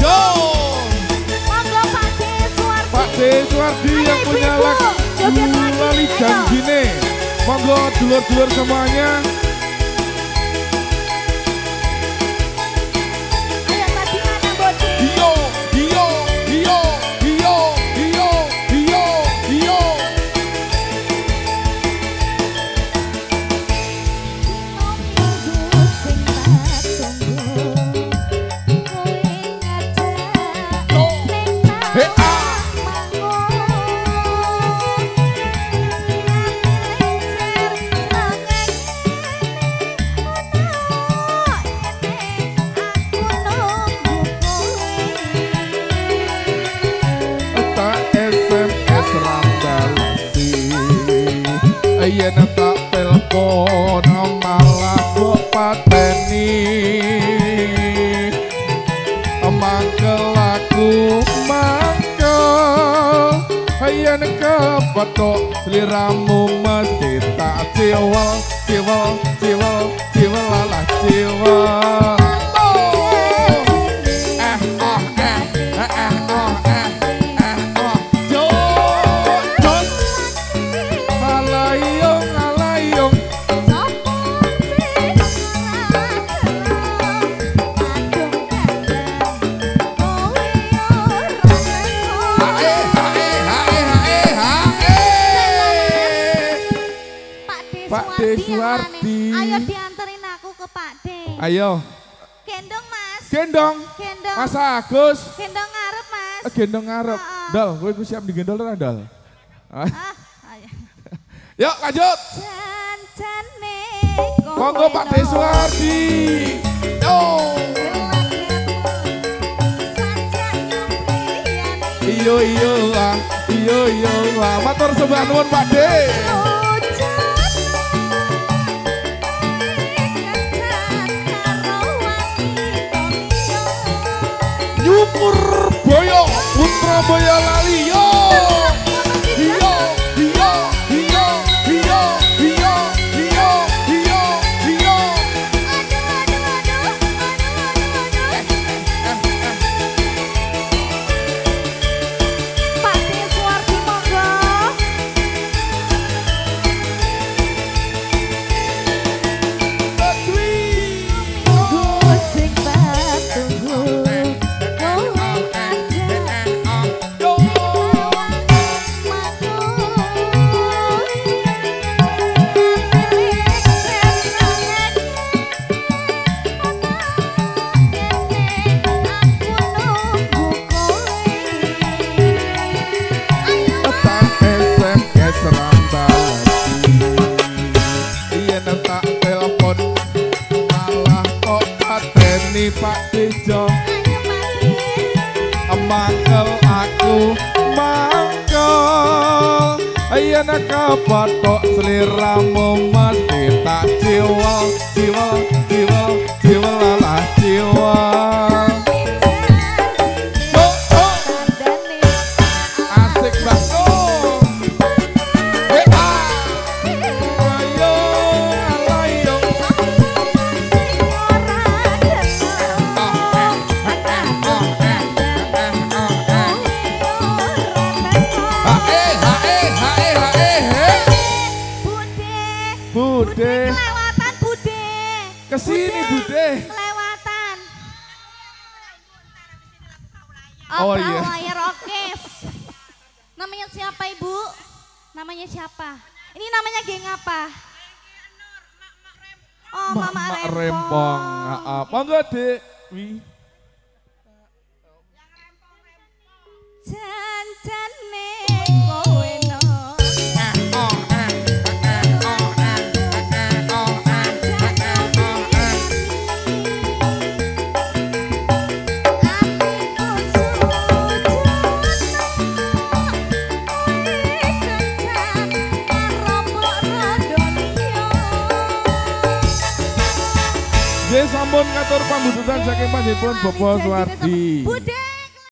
Yo. Monggo Pak D Suwardi. Pak D Suwardi yang punya lagu Lali Janjine. Monggo dulur-dulur semuanya. Ayo tadi mana Bodi? Yo, yo, yo, yo, yo, yo, yo. Hey, yen tak telepon malah kok pateni mangkel aku mangkel yen kepethuk sliramu mesti tak ciwel ciwel ciwel ciwel lah ciwel. Pak D Suwardi. Ayo dianterin aku ke Pak D. Ayo. Gendong Mas. Gendong. Gendong. Mas Agus. Gendong ngarep Mas. Gendong ngarep. Dal, kowe siap digendol ora, Dal? Ayo. Yuk lanjut. Janjane. Monggo Pak D Suwardi. Yo. Iyo iyo lah, iyo iyo lah. Matur sembah nuwun Pak D. Nyukur boyo, putra boyo lali yo. Iyo, iyo, iyo, iyo, iyo, iyo, iyo, iyo. Pak D Suwardi monggo. Pak Bejo mangkel aku mangkel yen kepethuk sliramu mesti tak ciwel ciwel ciwel ciwel lah ciwel. Asik banget. Bude. Kelewatan Bude. Kesini Bude. Kelewatan. Oh iya. Layar oke. Namanya siapa Ibu? Namanya siapa? Ini namanya geng apa? Oh Mama Rempong. Monggo Dek. Janjane kowe no. Sampun ngatur pambututan saking panjenengan Bapak Suwardi. Bude.